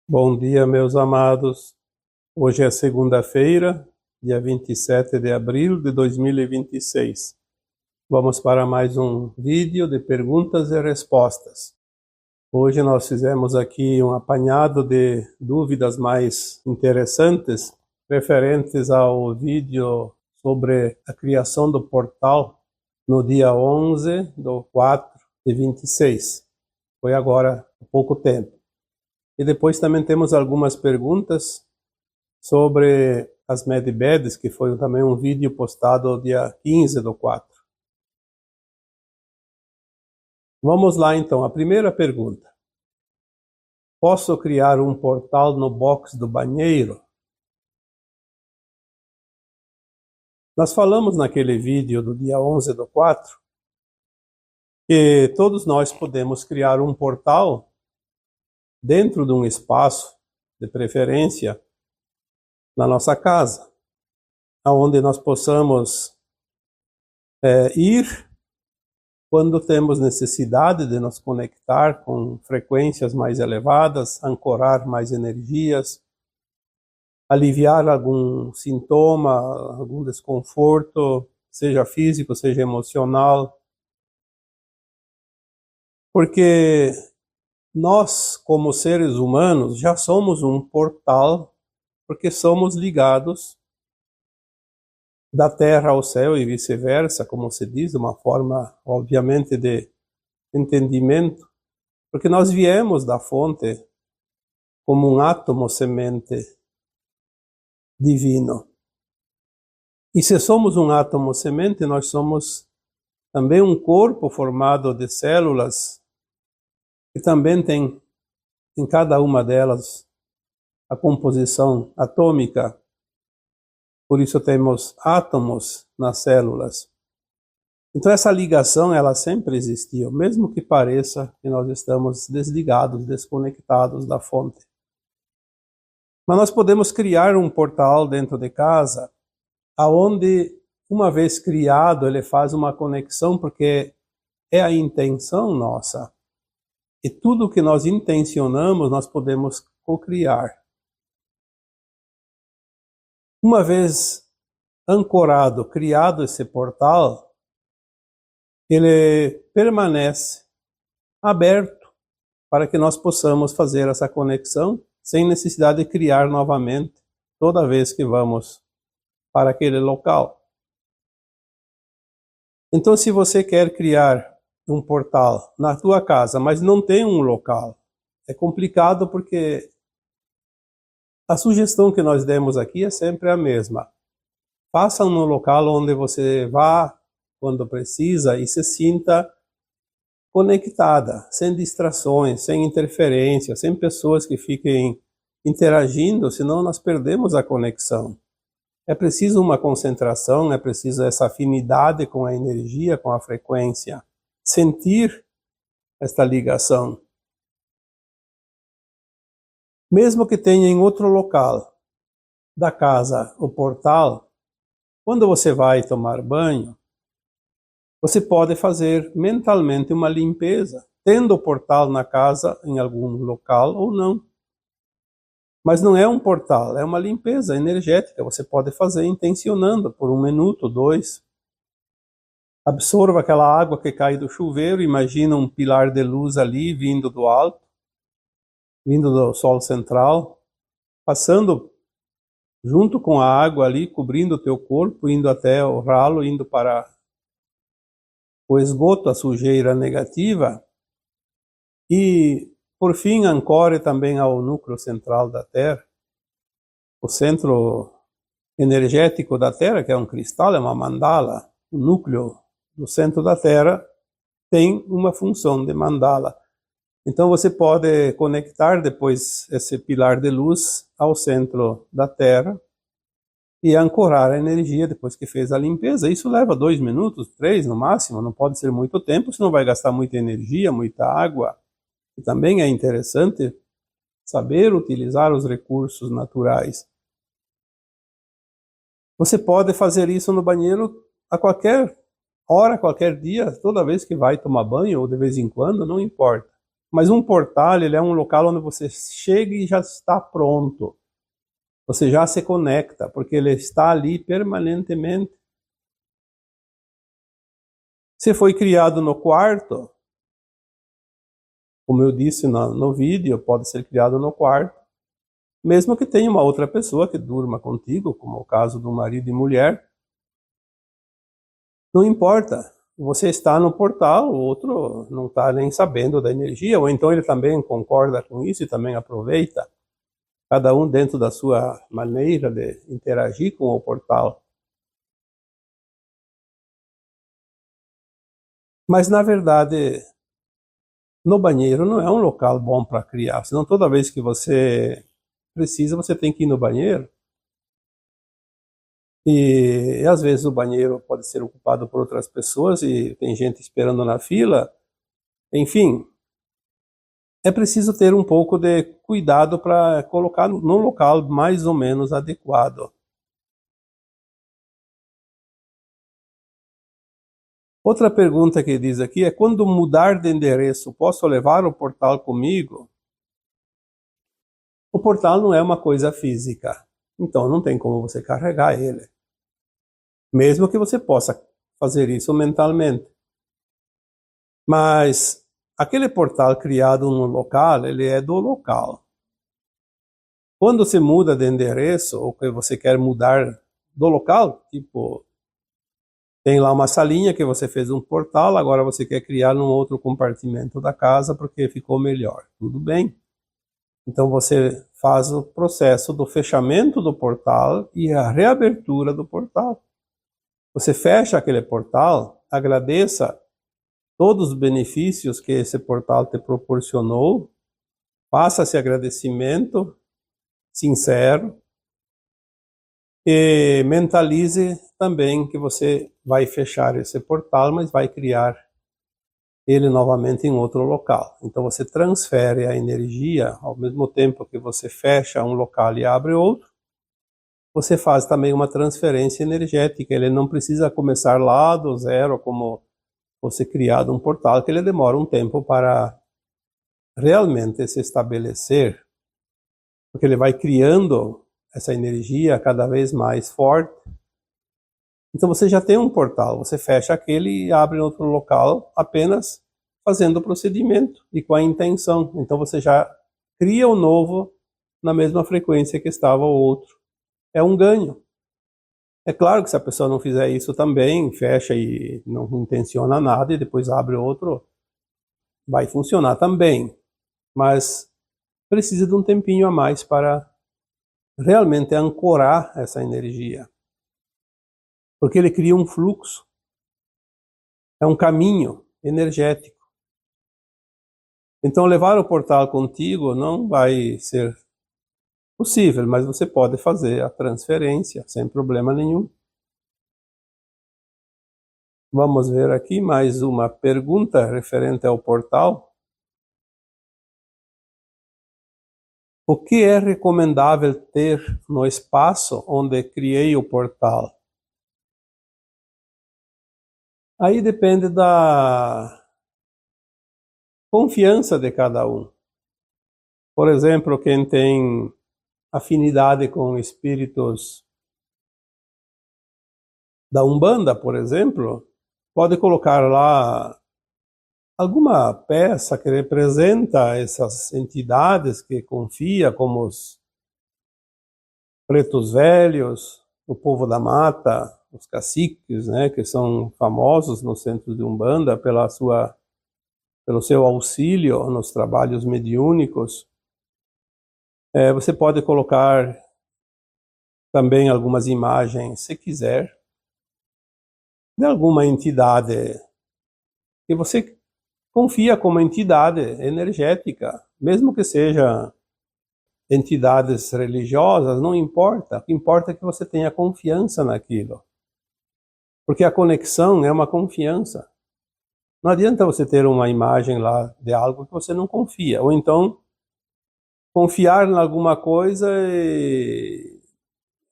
Bom dia, meus amados. Hoje é segunda-feira, dia 27 de abril de 2026. Vamos para mais um vídeo de perguntas e respostas. Hoje nós fizemos aqui um apanhado de dúvidas mais interessantes referentes ao vídeo sobre a criação do portal no dia 11/4/26. Foi agora há pouco tempo. E depois também temos algumas perguntas sobre as medbeds, que foi também um vídeo postado dia 15/4. Vamos lá então, a primeira pergunta. Posso criar um portal no box do banheiro? Nós falamos naquele vídeo do dia 11/4 que todos nós podemos criar um portal dentro de um espaço, de preferência, na nossa casa, aonde nós possamos ir quando temos necessidade de nos conectar com frequências mais elevadas, ancorar mais energias, aliviar algum sintoma, algum desconforto, seja físico, seja emocional. Porque nós, como seres humanos, já somos um portal, porque somos ligados da terra ao céu e vice-versa, como se diz, de uma forma, obviamente, de entendimento, porque nós viemos da fonte como um átomo semente divino. E se somos um átomo semente, nós somos também um corpo formado de células, que também tem em cada uma delas a composição atômica. Por isso temos átomos nas células. Então essa ligação, ela sempre existiu, mesmo que pareça que nós estamos desligados, desconectados da fonte. Mas nós podemos criar um portal dentro de casa, aonde, uma vez criado, ele faz uma conexão, porque é a intenção nossa. E tudo que nós intencionamos, nós podemos co-criar. Uma vez ancorado, criado esse portal, ele permanece aberto para que nós possamos fazer essa conexão sem necessidade de criar novamente toda vez que vamos para aquele local. Então, se você quer criar um portal na tua casa, mas não tem um local, é complicado, porque a sugestão que nós demos aqui é sempre a mesma. Faça no local onde você vá quando precisa e se sinta conectada, sem distrações, sem interferência, sem pessoas que fiquem interagindo, senão nós perdemos a conexão. É preciso uma concentração, é preciso essa afinidade com a energia, com a frequência. Sentir esta ligação. Mesmo que tenha em outro local da casa o portal, quando você vai tomar banho, você pode fazer mentalmente uma limpeza, tendo o portal na casa em algum local ou não. Mas não é um portal, é uma limpeza energética. Você pode fazer intencionando por 1 minuto, 2. Absorva aquela água que cai do chuveiro, imagina um pilar de luz ali vindo do alto, vindo do sol central, passando junto com a água ali, cobrindo o teu corpo, indo até o ralo, indo para o esgoto, a sujeira negativa. E, por fim, ancore também ao núcleo central da Terra, o centro energético da Terra, que é um cristal, é uma mandala. O núcleo do centro da Terra tem uma função de mandala. Então você pode conectar depois esse pilar de luz ao centro da Terra e ancorar a energia depois que fez a limpeza. Isso leva 2 minutos, 3 no máximo, não pode ser muito tempo, senão vai gastar muita energia, muita água. E também é interessante saber utilizar os recursos naturais. Você pode fazer isso no banheiro a qualquer hora, qualquer dia, toda vez que vai tomar banho ou de vez em quando, não importa. Mas um portal, ele é um local onde você chega e já está pronto. Você já se conecta, porque ele está ali permanentemente. Se foi criado no quarto, como eu disse no vídeo, pode ser criado no quarto, mesmo que tenha uma outra pessoa que durma contigo, como o caso do marido e mulher. Não importa, você está no portal, o outro não está nem sabendo da energia, ou então ele também concorda com isso e também aproveita, cada um dentro da sua maneira de interagir com o portal. Mas, na verdade, no banheiro não é um local bom para criar, senão toda vez que você precisa, você tem que ir no banheiro. E às vezes o banheiro pode ser ocupado por outras pessoas e tem gente esperando na fila. Enfim, é preciso ter um pouco de cuidado para colocar no local mais ou menos adequado. Outra pergunta que diz aqui é: quando mudar de endereço, posso levar o portal comigo? O portal não é uma coisa física, então não tem como você carregar ele. Mesmo que você possa fazer isso mentalmente. Mas aquele portal criado no local, ele é do local. Quando você muda de endereço, ou que você quer mudar do local, tipo, tem lá uma salinha que você fez um portal, agora você quer criar num outro compartimento da casa porque ficou melhor. Tudo bem. Então você faz o processo do fechamento do portal e a reabertura do portal. Você fecha aquele portal, agradeça todos os benefícios que esse portal te proporcionou, faça esse agradecimento sincero e mentalize também que você vai fechar esse portal, mas vai criar ele novamente em outro local. Então você transfere a energia ao mesmo tempo que você fecha um local e abre outro. Você faz também uma transferência energética. Ele não precisa começar lá do zero, como você criar um portal, que ele demora um tempo para realmente se estabelecer, porque ele vai criando essa energia cada vez mais forte. Então você já tem um portal, você fecha aquele e abre em outro local apenas fazendo o procedimento e com a intenção. Então você já cria o novo na mesma frequência que estava o outro. É um ganho. É claro que se a pessoa não fizer isso também, fecha e não intenciona nada e depois abre outro, vai funcionar também. Mas precisa de um tempinho a mais para realmente ancorar essa energia. Porque ele cria um fluxo, é um caminho energético. Então levar o portal contigo não vai ser possível, mas você pode fazer a transferência sem problema nenhum. Vamos ver aqui mais uma pergunta referente ao portal. O que é recomendável ter no espaço onde criei o portal? Aí depende da confiança de cada um. Por exemplo, quem tem afinidade com espíritos da Umbanda, por exemplo, pode colocar lá alguma peça que representa essas entidades que confia, como os pretos velhos, o povo da mata, os caciques, né, que são famosos no centro de Umbanda pelo seu auxílio nos trabalhos mediúnicos. Você pode colocar também algumas imagens, se quiser, de alguma entidade que você confia como entidade energética, mesmo que seja entidades religiosas, não importa. O que importa é que você tenha confiança naquilo. Porque a conexão é uma confiança. Não adianta você ter uma imagem lá de algo que você não confia. Ou então, confiar em alguma coisa e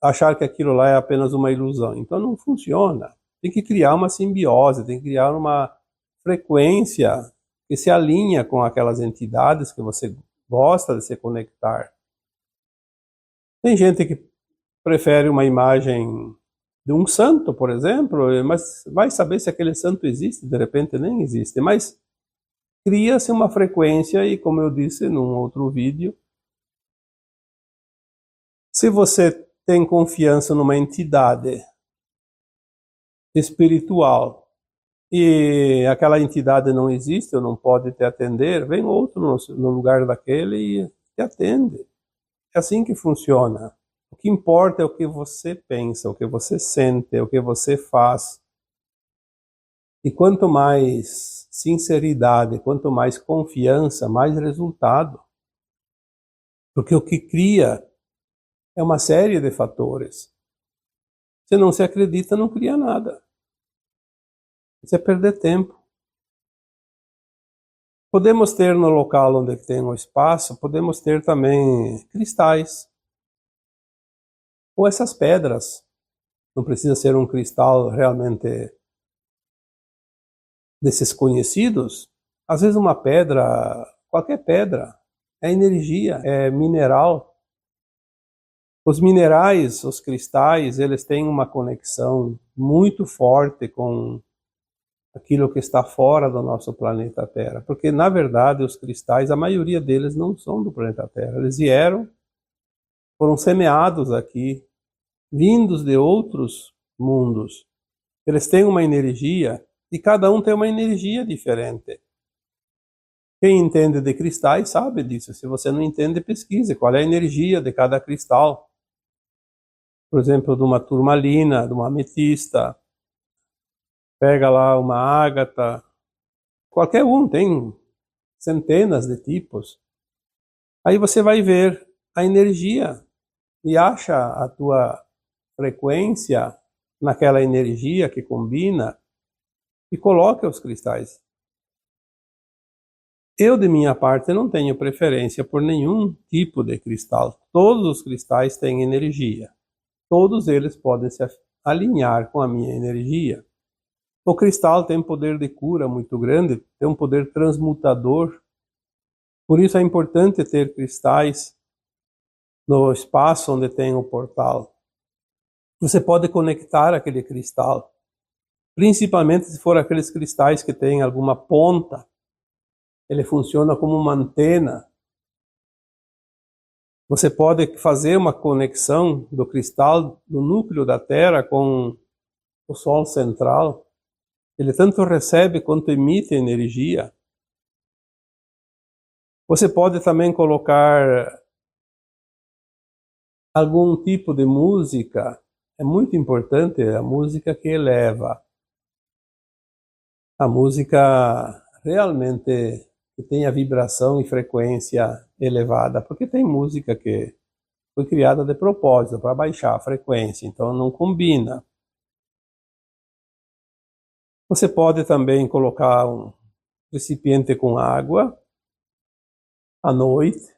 achar que aquilo lá é apenas uma ilusão. Então não funciona. Tem que criar uma simbiose, tem que criar uma frequência que se alinha com aquelas entidades que você gosta de se conectar. Tem gente que prefere uma imagem de um santo, por exemplo, mas vai saber se aquele santo existe, de repente nem existe, mas cria-se uma frequência e, como eu disse num outro vídeo, se você tem confiança numa entidade espiritual e aquela entidade não existe ou não pode te atender, vem outro no lugar daquele e te atende. É assim que funciona. O que importa é o que você pensa, o que você sente, o que você faz. E quanto mais sinceridade, quanto mais confiança, mais resultado. Porque o que cria é uma série de fatores. Se não se acredita, não cria nada. Isso é perder tempo. Podemos ter no local onde tem o espaço, podemos ter também cristais. Ou essas pedras. Não precisa ser um cristal realmente desses conhecidos. Às vezes uma pedra, qualquer pedra, é energia, é mineral. Os minerais, os cristais, eles têm uma conexão muito forte com aquilo que está fora do nosso planeta Terra. Porque, na verdade, os cristais, a maioria deles não são do planeta Terra. Eles vieram, foram semeados aqui, vindos de outros mundos. Eles têm uma energia, e cada um tem uma energia diferente. Quem entende de cristais sabe disso. Se você não entende, pesquise qual é a energia de cada cristal. Por exemplo, de uma turmalina, de uma ametista. Pega lá uma ágata. Qualquer um, tem centenas de tipos. Aí você vai ver a energia e acha a tua frequência naquela energia que combina e coloca os cristais. Eu, de minha parte, não tenho preferência por nenhum tipo de cristal. Todos os cristais têm energia. Todos eles podem se alinhar com a minha energia. O cristal tem poder de cura muito grande, tem um poder transmutador. Por isso é importante ter cristais no espaço onde tem o portal. Você pode conectar aquele cristal, principalmente se for aqueles cristais que têm alguma ponta. Ele funciona como uma antena. Você pode fazer uma conexão do cristal do núcleo da Terra com o Sol central. Ele tanto recebe quanto emite energia. Você pode também colocar algum tipo de música. É muito importante a música que eleva. A música realmente que tem a vibração e frequência elevada, porque tem música que foi criada de propósito, para baixar a frequência, então não combina. Você pode também colocar um recipiente com água à noite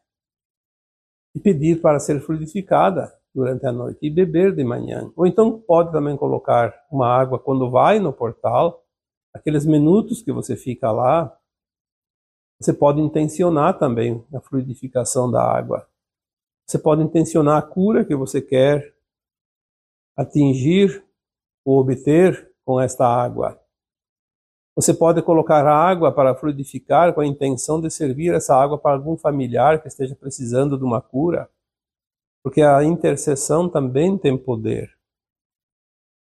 e pedir para ser fluidificada durante a noite e beber de manhã. Ou então pode também colocar uma água quando vai no portal, aqueles minutos que você fica lá. Você pode intencionar também a fluidificação da água. Você pode intencionar a cura que você quer atingir ou obter com esta água. Você pode colocar água para fluidificar com a intenção de servir essa água para algum familiar que esteja precisando de uma cura, porque a intercessão também tem poder.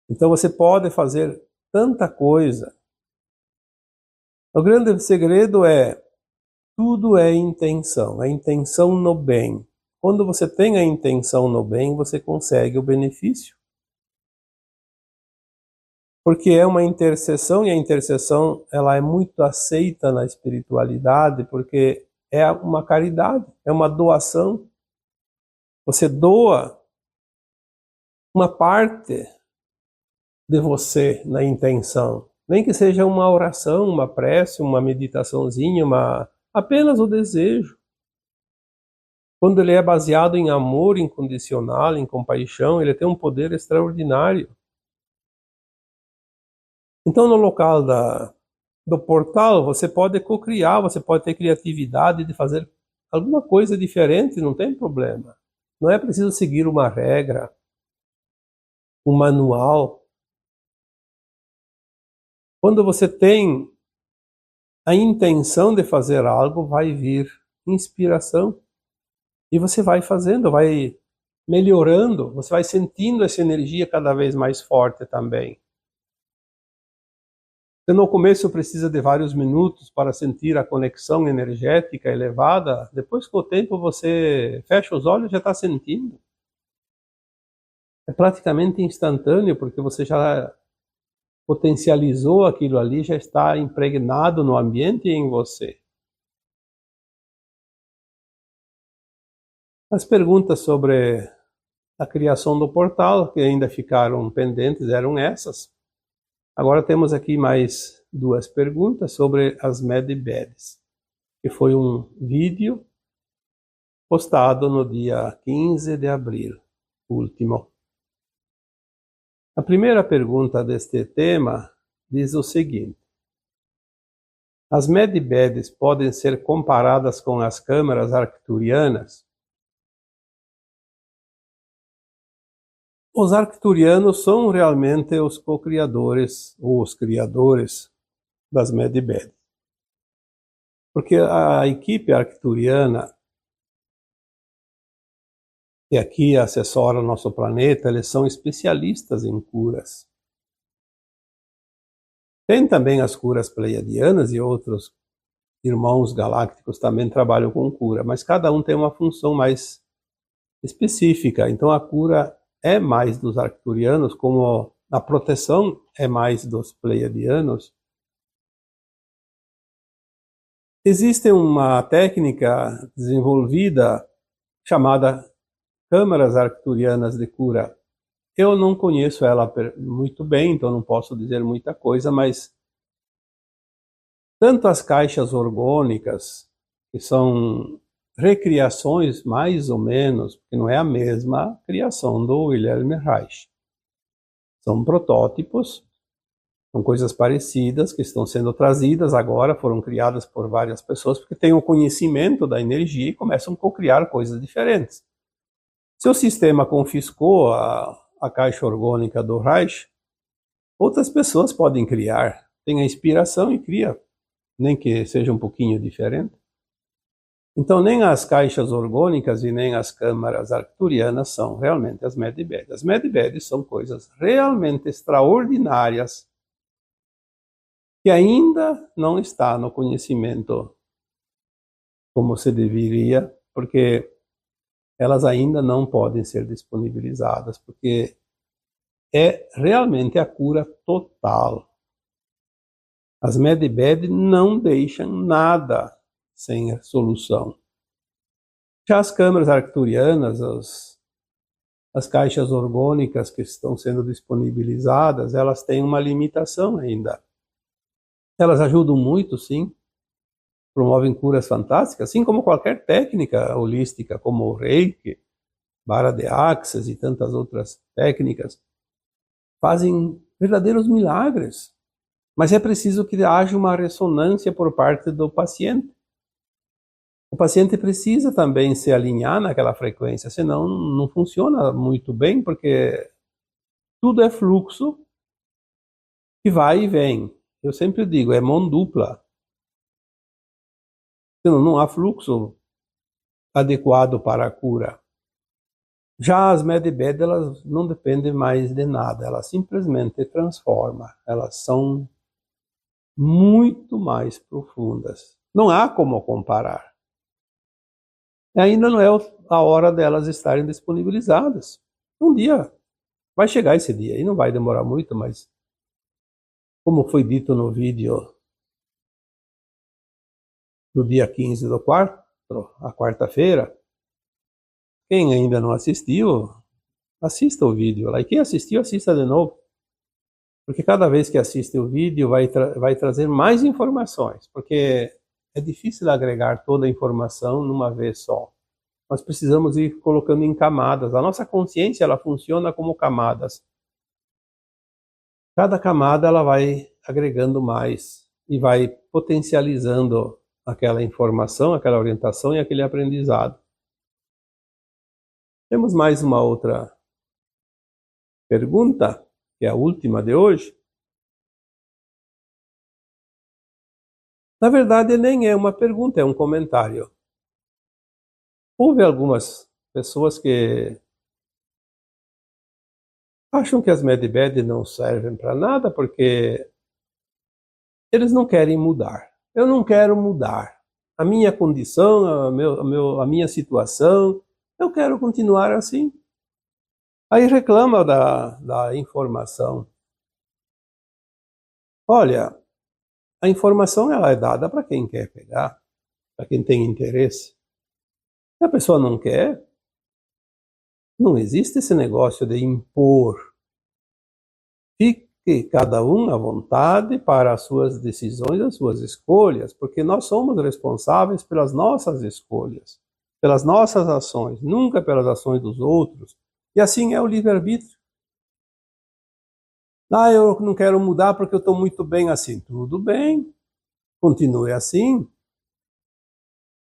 Então você pode fazer tanta coisa. O grande segredo é: tudo é intenção, a intenção no bem. Quando você tem a intenção no bem, você consegue o benefício. Porque é uma intercessão, e a intercessão ela é muito aceita na espiritualidade, porque é uma caridade, é uma doação. Você doa uma parte de você na intenção. Nem que seja uma oração, uma prece, uma meditaçãozinha, apenas o desejo. Quando ele é baseado em amor incondicional, em compaixão, ele tem um poder extraordinário. Então, no local do portal, você pode cocriar, você pode ter criatividade de fazer alguma coisa diferente, não tem problema. Não é preciso seguir uma regra, um manual. Quando você tem a intenção de fazer algo, vai vir inspiração. E você vai fazendo, vai melhorando, você vai sentindo essa energia cada vez mais forte também. Você no começo precisa de vários minutos para sentir a conexão energética elevada, depois com o tempo você fecha os olhos e já está sentindo. É praticamente instantâneo, porque você já potencializou aquilo ali, já está impregnado no ambiente e em você. As perguntas sobre a criação do portal, que ainda ficaram pendentes, eram essas. Agora temos aqui mais duas perguntas sobre as Medibeds, que foi um vídeo postado no dia 15 de abril, último. A primeira pergunta deste tema diz o seguinte: as Medibeds podem ser comparadas com as câmaras arcturianas? Os arcturianos são realmente os co-criadores, ou os criadores das Medibeds. Porque a equipe arcturiana, que aqui assessora o nosso planeta, eles são especialistas em curas. Tem também as curas pleiadianas e outros irmãos galácticos também trabalham com cura, mas cada um tem uma função mais específica. Então a cura é mais dos arcturianos, como a proteção é mais dos pleiadianos. Existe uma técnica desenvolvida chamada câmaras arcturianas de cura. Eu não conheço ela muito bem, então não posso dizer muita coisa, mas tanto as caixas orgônicas, que são recriações mais ou menos, porque não é a mesma criação do Wilhelm Reich. São protótipos, são coisas parecidas que estão sendo trazidas agora, foram criadas por várias pessoas, porque têm o conhecimento da energia e começam a co-criar coisas diferentes. Se o sistema confiscou a caixa orgânica do Reich, outras pessoas podem criar, tem a inspiração e cria, nem que seja um pouquinho diferente. Então nem as caixas orgânicas e nem as câmaras arcturianas são realmente as Medibeds. As Medibeds são coisas realmente extraordinárias que ainda não está no conhecimento como se deveria, porque elas ainda não podem ser disponibilizadas, porque é realmente a cura total. As Medibeds não deixam nada sem solução. Já as câmaras arcturianas, as caixas orgânicas que estão sendo disponibilizadas, elas têm uma limitação ainda. Elas ajudam muito, sim, promovem curas fantásticas, assim como qualquer técnica holística, como o Reiki, Vara de Axis e tantas outras técnicas, fazem verdadeiros milagres. Mas é preciso que haja uma ressonância por parte do paciente. O paciente precisa também se alinhar naquela frequência, senão não funciona muito bem, porque tudo é fluxo que vai e vem. Eu sempre digo, é mão dupla. Senão não há fluxo adequado para a cura. Já as Medibeds, elas não dependem mais de nada, elas simplesmente transformam. Elas são muito mais profundas. Não há como comparar. E ainda não é a hora delas estarem disponibilizadas. Um dia vai chegar esse dia, e não vai demorar muito, mas como foi dito no vídeo do dia 15 do 4, a quarta-feira, quem ainda não assistiu, assista o vídeo lá. E quem assistiu, assista de novo. Porque cada vez que assiste o vídeo vai trazer mais informações. Porque é difícil agregar toda a informação numa vez só. Nós precisamos ir colocando em camadas. A nossa consciência, ela funciona como camadas. Cada camada ela vai agregando mais e vai potencializando aquela informação, aquela orientação e aquele aprendizado. Temos mais uma outra pergunta, que é a última de hoje. Na verdade, nem é uma pergunta, é um comentário. Houve algumas pessoas que acham que as Medbed não servem para nada porque eles não querem mudar. Eu não quero mudar. A minha condição, a minha situação, eu quero continuar assim. Aí reclama da informação. Olha, a informação ela é dada para quem quer pegar, para quem tem interesse. Se a pessoa não quer, não existe esse negócio de impor. Fique cada um à vontade para as suas decisões, as suas escolhas, porque nós somos responsáveis pelas nossas escolhas, pelas nossas ações, nunca pelas ações dos outros. E assim é o livre-arbítrio. Ah, eu não quero mudar porque eu estou muito bem assim. Tudo bem, continue assim.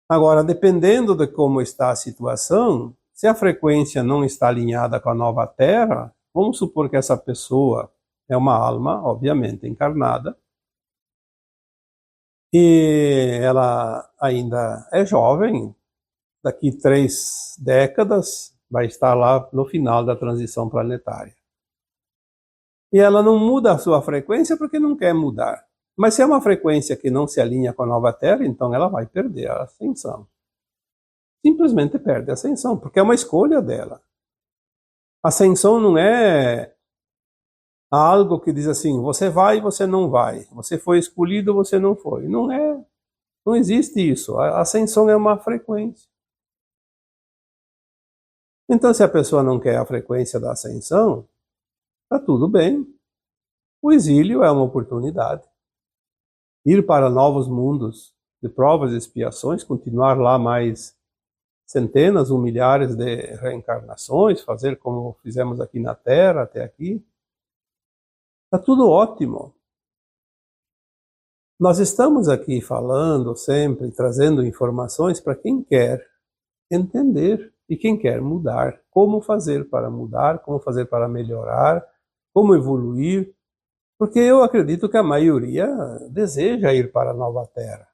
Agora, dependendo de como está a situação, se a frequência não está alinhada com a nova Terra, vamos supor que essa pessoa é uma alma, obviamente, encarnada, e ela ainda é jovem, daqui 3 décadas vai estar lá no final da transição planetária. E ela não muda a sua frequência porque não quer mudar. Mas se é uma frequência que não se alinha com a nova Terra, então ela vai perder a ascensão. Simplesmente perde a ascensão, porque é uma escolha dela. A ascensão não é algo que diz assim, você vai e você não vai. Você foi escolhido, você não foi. Não é. Não existe isso. A ascensão é uma frequência. Então, se a pessoa não quer a frequência da ascensão, tá tudo bem. O exílio é uma oportunidade. Ir para novos mundos de provas e expiações, continuar lá mais centenas ou milhares de reencarnações, fazer como fizemos aqui na Terra até aqui. Tá tudo ótimo. Nós estamos aqui falando sempre, trazendo informações para quem quer entender e quem quer mudar. Como fazer para mudar, como fazer para melhorar, como evoluir. Porque eu acredito que a maioria deseja ir para a nova Terra.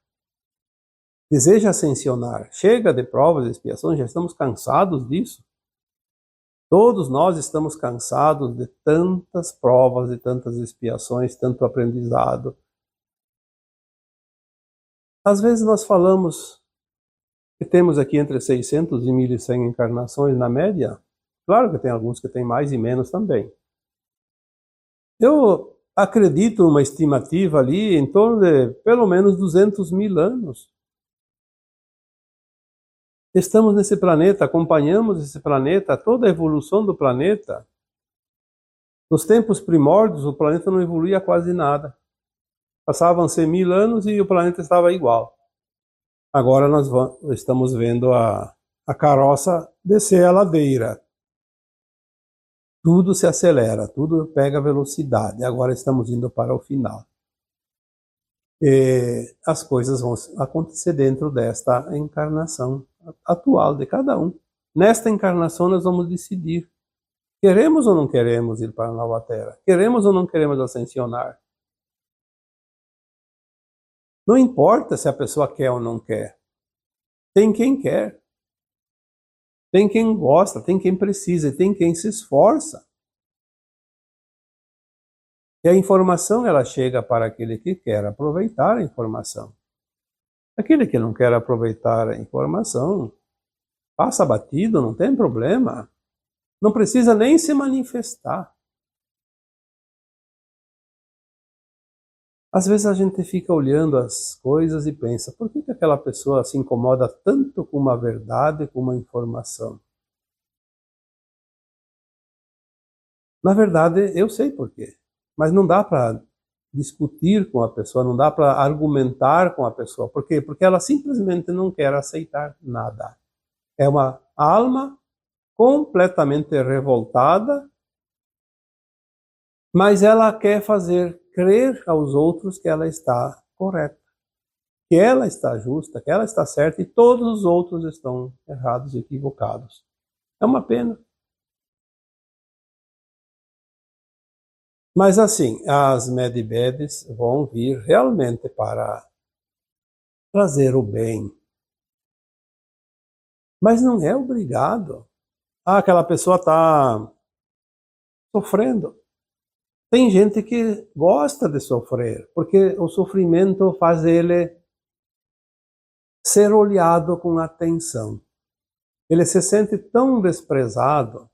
Deseja ascensionar. Chega de provas e expiações, já estamos cansados disso. Todos nós estamos cansados de tantas provas, de tantas expiações, tanto aprendizado. Às vezes nós falamos que temos aqui entre 600 e 1.100 encarnações na média. Claro que tem alguns que têm mais e menos também. Eu acredito uma estimativa ali em torno de pelo menos 200.000 anos. Estamos nesse planeta, acompanhamos esse planeta, toda a evolução do planeta. Nos tempos primórdios, o planeta não evoluía quase nada. Passavam-se 1.000 anos e o planeta estava igual. Agora nós estamos vendo a carroça descer a ladeira. Tudo se acelera, tudo pega velocidade. Agora estamos indo para o final. E as coisas vão acontecer dentro desta encarnação atual de cada um. Nesta encarnação nós vamos decidir. Queremos ou não queremos ir para a nova Terra? Queremos ou não queremos ascensionar? Não importa se a pessoa quer ou não quer. Tem quem quer. Tem quem gosta, tem quem precisa, tem quem se esforça. E a informação ela chega para aquele que quer aproveitar a informação. Aquele que não quer aproveitar a informação, passa batido, não tem problema. Não precisa nem se manifestar. Às vezes a gente fica olhando as coisas e pensa, por que aquela pessoa se incomoda tanto com uma verdade, com uma informação? Na verdade, eu sei por quê. Mas não dá para discutir com a pessoa, não dá para argumentar com a pessoa. Por quê? Porque ela simplesmente não quer aceitar nada. É uma alma completamente revoltada, mas ela quer fazer crer aos outros que ela está correta, que ela está justa, que ela está certa e todos os outros estão errados, equivocados. É uma pena. Mas assim, as Medibeds vão vir realmente para trazer o bem. Mas não é obrigado. Ah, aquela pessoa está sofrendo. Tem gente que gosta de sofrer, porque o sofrimento faz ele ser olhado com atenção. Ele se sente tão desprezado,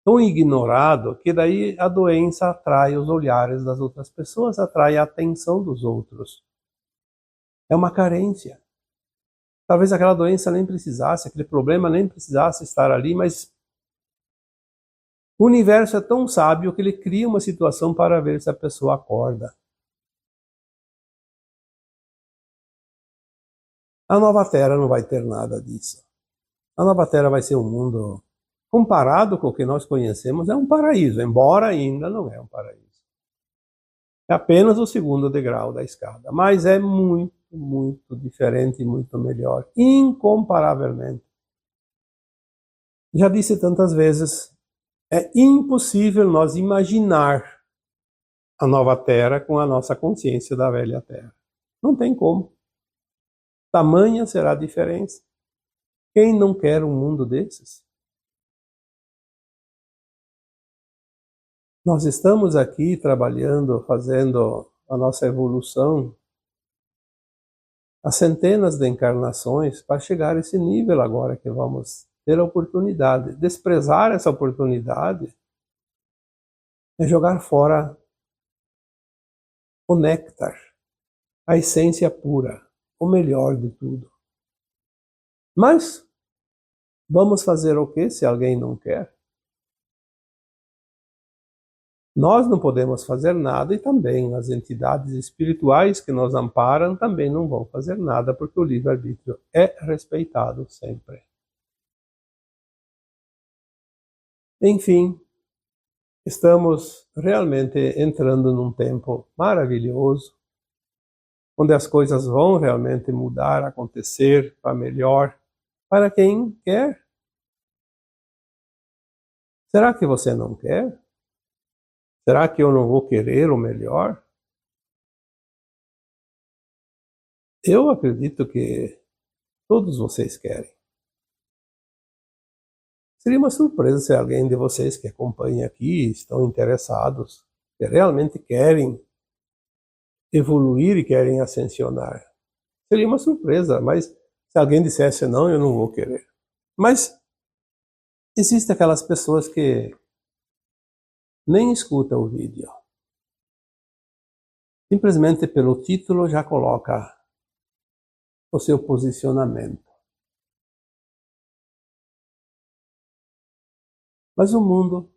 tão ignorado, que daí a doença atrai os olhares das outras pessoas, atrai a atenção dos outros. É uma carência. Talvez aquela doença nem precisasse, aquele problema nem precisasse estar ali, mas o universo é tão sábio que ele cria uma situação para ver se a pessoa acorda. A nova Terra não vai ter nada disso. A nova Terra vai ser um mundo, comparado com o que nós conhecemos, é um paraíso, embora ainda não é um paraíso. É apenas o segundo degrau da escada, mas é muito, muito diferente e muito melhor, incomparavelmente. Já disse tantas vezes, é impossível nós imaginar a nova Terra com a nossa consciência da velha Terra. Não tem como. Tamanha será a diferença. Quem não quer um mundo desses? Nós estamos aqui trabalhando, fazendo a nossa evolução há centenas de encarnações para chegar a esse nível agora que vamos ter a oportunidade. Desprezar essa oportunidade é jogar fora o néctar, a essência pura, o melhor de tudo. Mas vamos fazer o que se alguém não quer? Nós não podemos fazer nada e também as entidades espirituais que nos amparam também não vão fazer nada, porque o livre-arbítrio é respeitado sempre. Enfim, estamos realmente entrando num tempo maravilhoso, onde as coisas vão realmente mudar, acontecer para melhor, para quem quer. Será que você não quer? Será que eu não vou querer o melhor? Eu acredito que todos vocês querem. Seria uma surpresa se alguém de vocês que acompanha aqui estão interessados, que realmente querem evoluir e querem ascensionar. Seria uma surpresa, mas se alguém dissesse não, eu não vou querer. Mas existem aquelas pessoas que nem escutam o vídeo. Simplesmente pelo título já coloca o seu posicionamento. Mas o mundo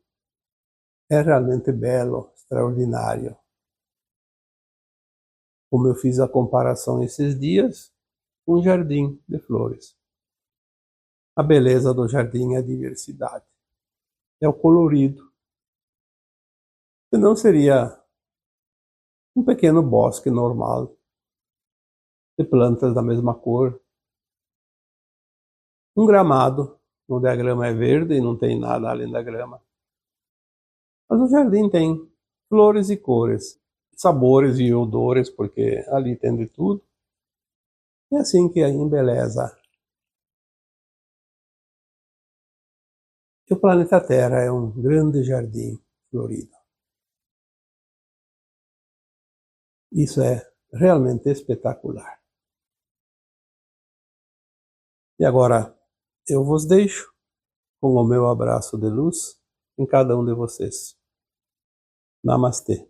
é realmente belo, extraordinário. Como eu fiz a comparação esses dias, um jardim de flores. A beleza do jardim é a diversidade. É o colorido. Senão seria um pequeno bosque normal, de plantas da mesma cor. Um gramado, onde a grama é verde e não tem nada além da grama. Mas o jardim tem flores e cores, sabores e odores, porque ali tem de tudo. É assim que embeleza. E o planeta Terra é um grande jardim florido. Isso é realmente espetacular. E agora eu vos deixo com o meu abraço de luz em cada um de vocês. Namastê.